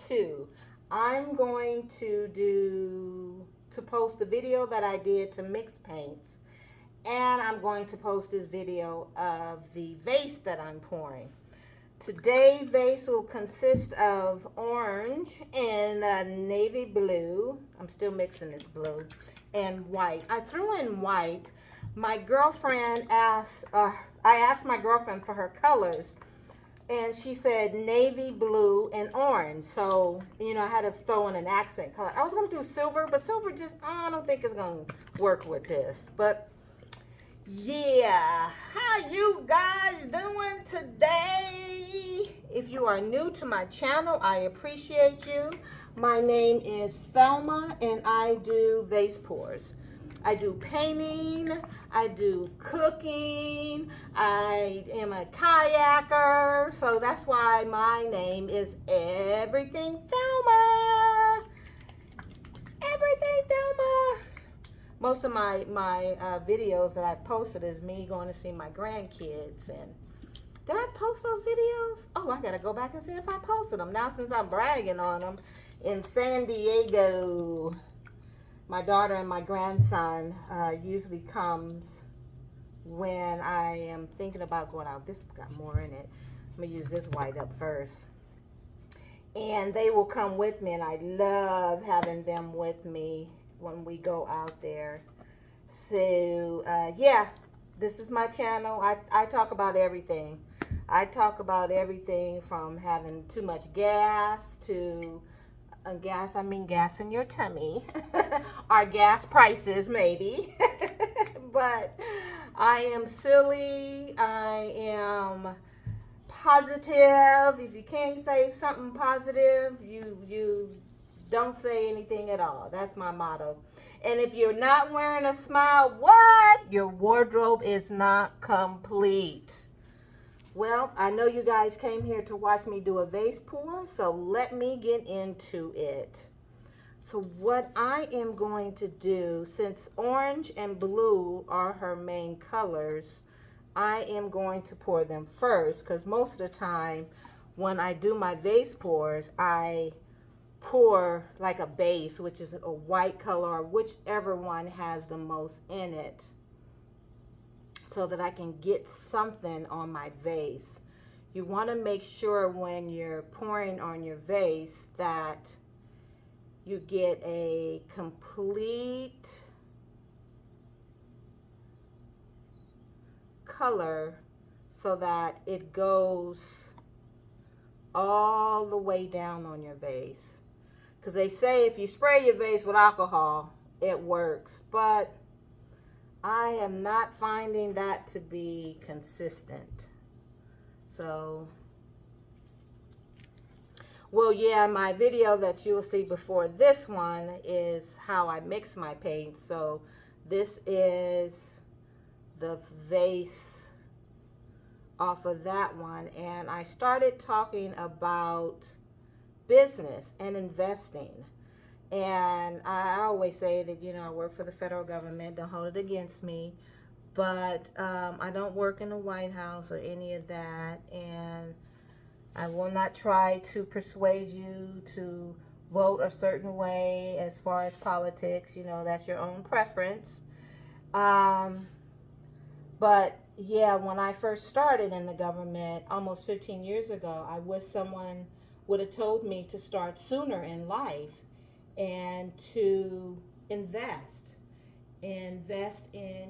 2. I'm going to post the video that I did to mix paints, and I'm going to post this video of the vase that I'm pouring. Today's vase will consist of orange and navy blue. I'm still mixing this blue and white. I threw in white. My girlfriend asked, I asked my girlfriend for her colors, and she said navy blue and orange. So, I had to throw in an accent color. I was going to do silver, but silver just, I don't think it's going to work with this. But yeah, how you guys doing today? If you are new to my channel, I appreciate you. My name is Thelma, and I do vase pours. I do painting, I do cooking, I am a kayaker, so that's why my name is Everything Thelma. Everything Thelma. Most of my videos that I've posted is me going to see my grandkids. And did I post those videos? Oh, I gotta go back and see if I posted them now, since I'm bragging on them. In San Diego, my daughter and my grandson usually comes when I am thinking about going out. This got more in it. I'm gonna use this white up first. And they will come with me, and I love having them with me when we go out there. So yeah, this is my channel. I talk about everything. I talk about everything from having too much gas to gas, I mean gas in your tummy, or gas prices maybe. But I am silly, I am positive. If you can't say something positive, you don't say anything at all. That's my motto. And if you're not wearing a smile, what? Your wardrobe is not complete. Well, I know you guys came here to watch me do a vase pour, so let me get into it. So what I am going to do, since orange and blue are her main colors, I am going to pour them first, because most of the time when I do my vase pours, I pour like a base, which is a white color, or whichever one has the most in it, so that I can get something on my vase. You want to make sure when you're pouring on your vase that you get a complete color so that it goes all the way down on your vase. Because they say if you spray your vase with alcohol, it works. But I am not finding that to be consistent. So, well, yeah, my video that you'll see before this one is how I mix my paints. So this is the vase off of that one. And I started talking about business and investing. And I always say that, I work for the federal government. Don't hold it against me. But I don't work in the White House or any of that. And I will not try to persuade you to vote a certain way as far as politics. That's your own preference. But yeah, when I first started in the government almost 15 years ago, I wish someone would have told me to start sooner in life and to invest in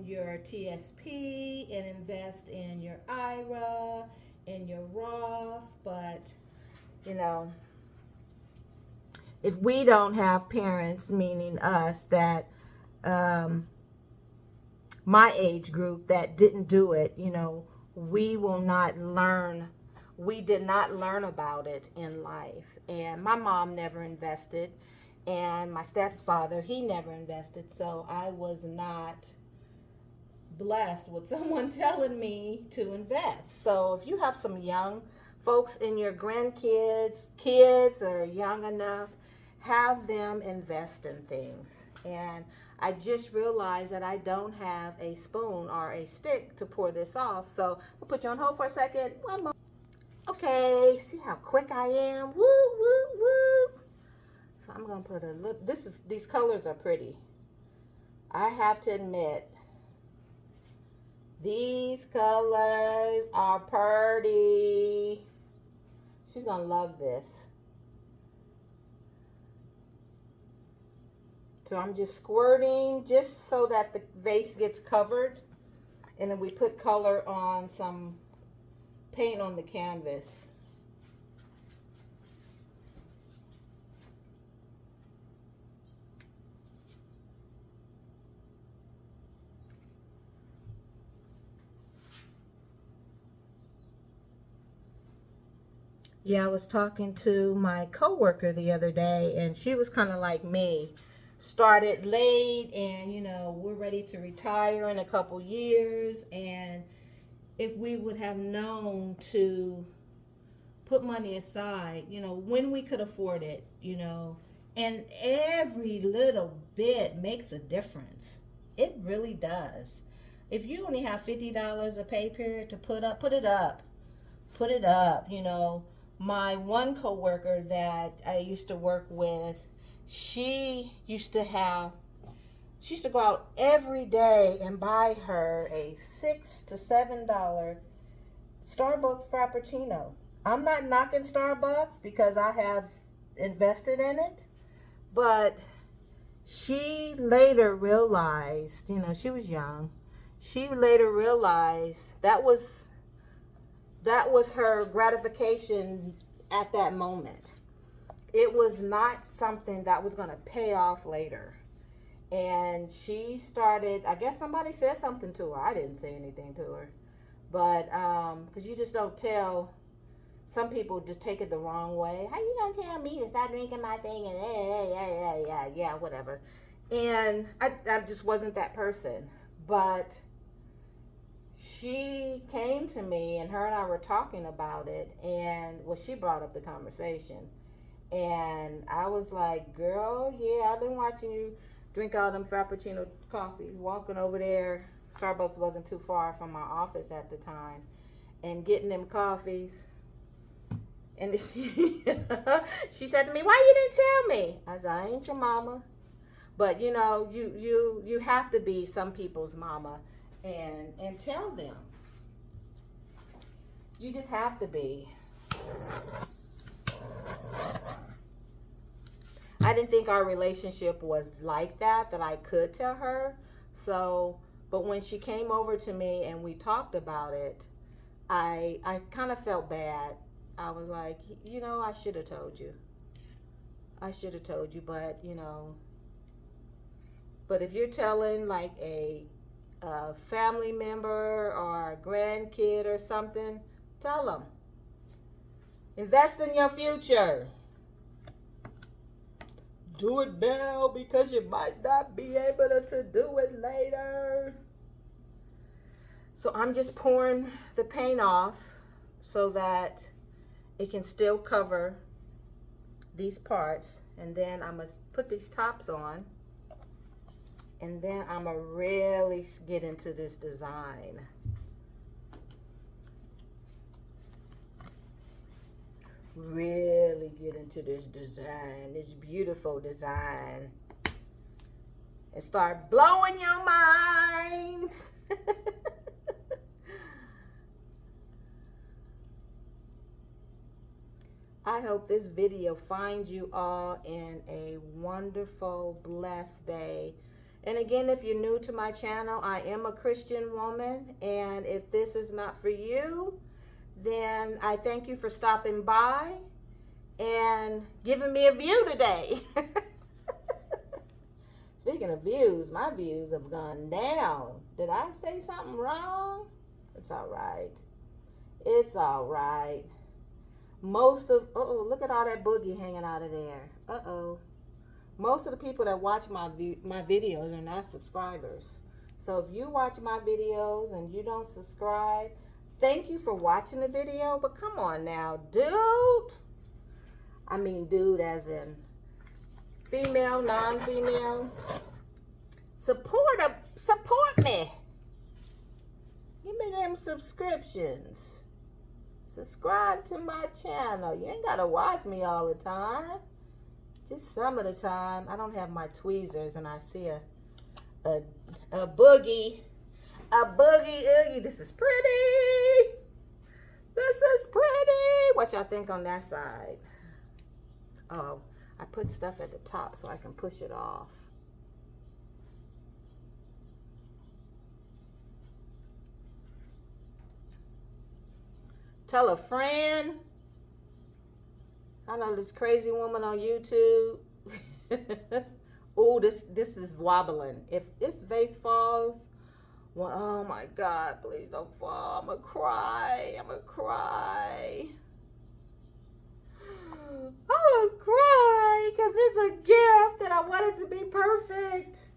your TSP and invest in your IRA and your Roth. But if we don't have parents, meaning us, that my age group, that didn't do it, we will not learn. We did not learn about it in life. And my mom never invested, and my stepfather, he never invested. So I was not blessed with someone telling me to invest. So if you have some young folks in your grandkids, kids that are young enough, have them invest in things. And I just realized that I don't have a spoon or a stick to pour this off. So I'll put you on hold for a second. One moment. Okay. Okay, see how quick I am? Woo, woo, woo. So I'm gonna put a little, these colors are pretty. I have to admit, these colors are pretty. She's gonna love this. So I'm just squirting just so that the vase gets covered. And then we put color on some paint on the canvas. Yeah, I was talking to my coworker the other day, and she was kind of like me. Started late, and you know, we're ready to retire in a couple years, and if we would have known to put money aside, you know, when we could afford it, you know, and every little bit makes a difference. It really does. If you only have $50 a pay period to put up, put it up. Put it up, you know. My one coworker that I used to work with, she used to go out every day and buy her a $6 to $7 Starbucks Frappuccino. I'm not knocking Starbucks because I have invested in it, but she later realized, you know, she was young. She later realized that was her gratification at that moment. It was not something that was going to pay off later. And she started, I guess somebody said something to her. I didn't say anything to her. But, because you just don't tell, some people just take it the wrong way. How you going to tell me to stop drinking my thing? And yeah, whatever. And I just wasn't that person. But she came to me, and her and I were talking about it, and well, she brought up the conversation, and I was like, girl, yeah, I've been watching you drink all them Frappuccino coffees, walking over there. Starbucks wasn't too far from my office at the time, and getting them coffees. And she said to me, why you didn't tell me? I said, I ain't your mama. But you know, you have to be some people's mama and tell them. You just have to be. I didn't think our relationship was like that I could tell her. So, but when she came over to me and we talked about it, I kind of felt bad. I was like, you know, I should have told you. I should have told you, but you know, but if you're telling like a family member or a grandkid or something, tell them. Invest in your future. Do it now because you might not be able to do it later. So I'm just pouring the paint off so that it can still cover these parts. And then I'm going to put these tops on. And then I'm going to really get into this design. Really get into this design, this beautiful design. And start blowing your minds. I hope this video finds you all in a wonderful, blessed day. And again, if you're new to my channel, I am a Christian woman. And if this is not for you, then I thank you for stopping by and giving me a view today. Speaking of views, my views have gone down. Did I say something wrong? It's all right. It's all right. Most of, look at all that boogie hanging out of there. Most of the people that watch my videos are not subscribers. So if you watch my videos and you don't subscribe, thank you for watching the video, but come on now, dude. I mean dude as in female, non-female. Support me. Give me them subscriptions. Subscribe to my channel. You ain't gotta watch me all the time. Just some of the time. I don't have my tweezers and I see a boogie. A boogie oogie. This is pretty. This is pretty. What y'all think on that side? Oh, I put stuff at the top so I can push it off. Tell a friend. I know this crazy woman on YouTube. Oh, this is wobbling. If this vase falls, well, oh my God, please don't fall. I'm gonna cry. I'm gonna cry. I'm gonna cry because it's a gift and I want it to be perfect.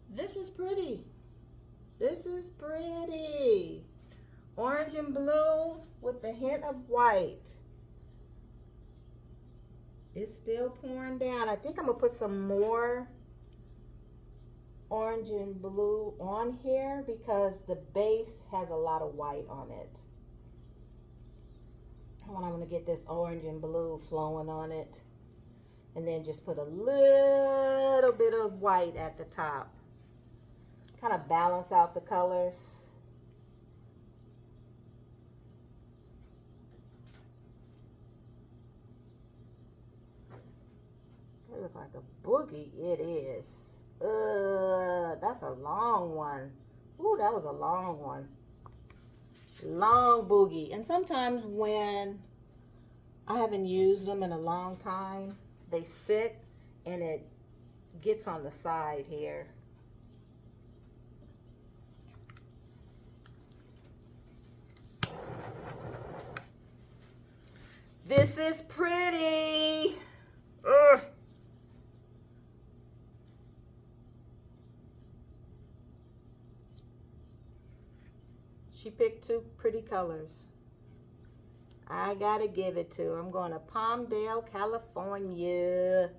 This is pretty. This is pretty. Orange and blue with a hint of white. It's still pouring down. I think I'm gonna put some more orange and blue on here because the base has a lot of white on it. I'm gonna get this orange and blue flowing on it, and then just put a little bit of white at the top. Kind of balance out the colors. It looks like a boogie. It is. That's a long one. Ooh, that was a long one. Long boogie. And sometimes when I haven't used them in a long time, they sit and it gets on the side here. This is pretty. Ugh. She picked two pretty colors. I gotta give it to her. I'm going to Palmdale, California.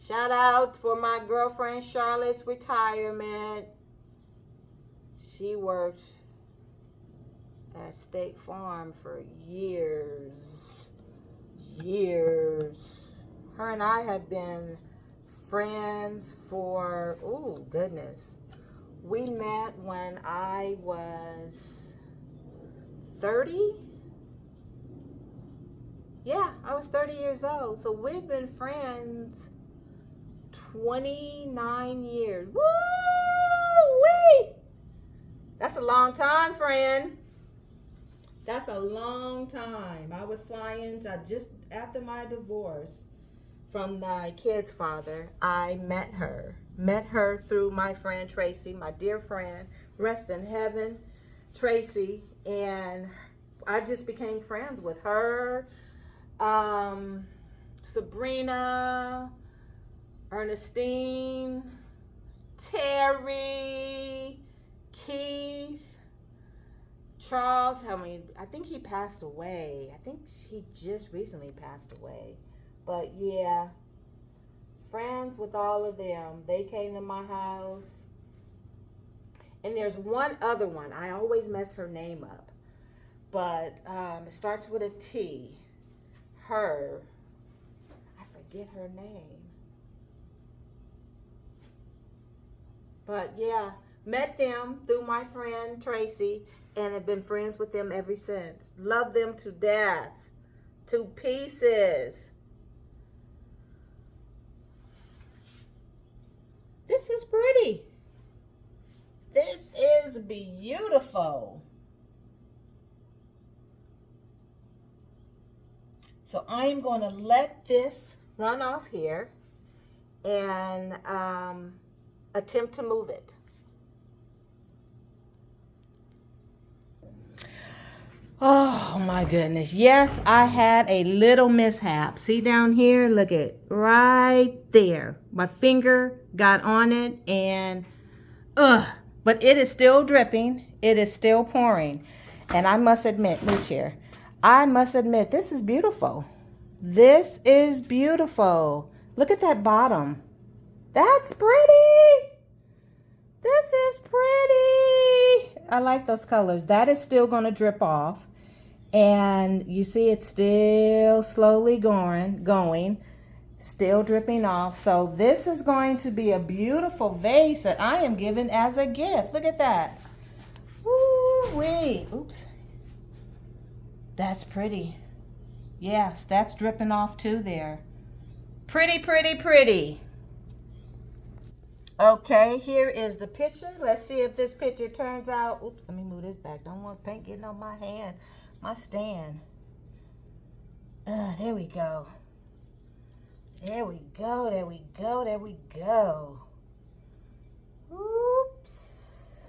Shout out for my girlfriend Charlotte's retirement. She worked at State Farm for years. Her and I have been friends for, oh goodness. We met when I was 30. Yeah, I was 30 years old. So we've been friends 29 years. Woo-wee! That's a long time, friend. That's a long time. I was flying just after my divorce from my kid's father. I met her. Met her through my friend Tracy, my dear friend, rest in heaven, Tracy, and I just became friends with her, Sabrina, Ernestine, Terry, Keith, Charles. I think he passed away. I think he just recently passed away, but yeah. Friends with all of them. They came to my house. And there's one other one. I always mess her name up. But it starts with a T. Her. I forget her name. But yeah, met them through my friend Tracy and have been friends with them ever since. Love them to death. To pieces. This is pretty. This is beautiful. So I'm going to let this run off here and attempt to move it. Oh my goodness. Yes, I had a little mishap. See down here? Look at right there. My finger got on it and but it is still dripping. It is still pouring. And I must admit, move here. I must admit, this is beautiful. This is beautiful. Look at that bottom. That's pretty. This is pretty. I like those colors. That is still going to drip off. And you see it's still slowly going, still dripping off. So this is going to be a beautiful vase that I am giving as a gift. Look at that. Woo-wee. Oops. That's pretty. Yes, that's dripping off too there. Pretty, pretty, pretty. Okay, here is the picture. Let's see if this picture turns out. Oops, let me move this back. Don't want paint getting on my hand, my stand. There we go. There we go, there we go, there we go. Oops.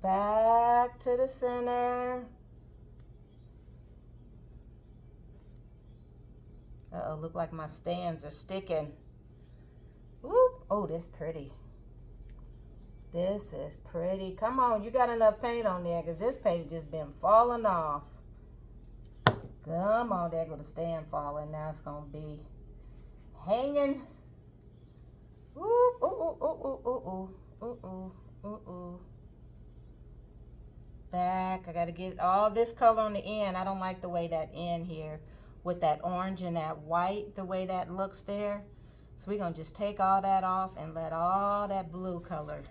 Back to the center. Uh-oh, look like my stands are sticking. Oop. Oh, that's pretty. This is pretty. Come on, you got enough paint on there because this paint just been falling off. Come on, there go the stand falling. Now it's going to be hanging. Ooh, ooh, ooh, ooh, ooh, ooh, ooh, ooh, ooh. Back. I got to get all this color on the end. I don't like the way that end here with that orange and that white, the way that looks there. So we're going to just take all that off and let all that blue color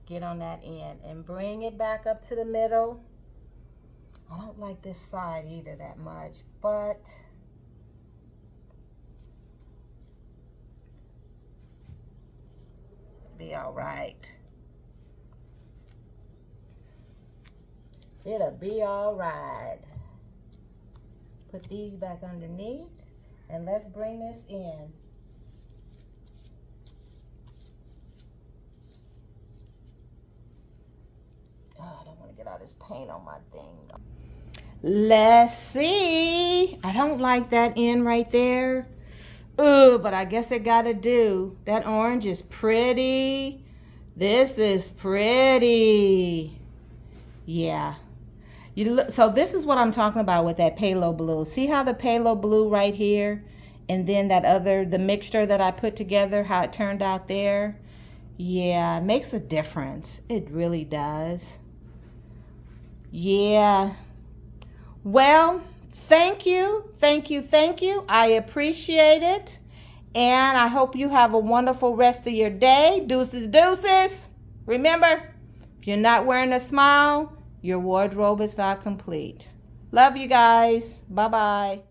get on that end and bring it back up to the middle. I don't like this side either that much, but it'll be all right. It'll be all right. Put these back underneath and let's bring this in. Oh, I don't want to get all this paint on my thing. Let's see. I don't like that end right there. Ooh, but I guess it gotta do. That orange is pretty. This is pretty. Yeah. So this is what I'm talking about with that phthalo blue. See how the phthalo blue right here and then that other, the mixture that I put together, how it turned out there? Yeah, it makes a difference. It really does. Yeah. Well, thank you. Thank you. Thank you. I appreciate it. And I hope you have a wonderful rest of your day. Deuces, deuces. Remember, if you're not wearing a smile, your wardrobe is not complete. Love you guys. Bye-bye.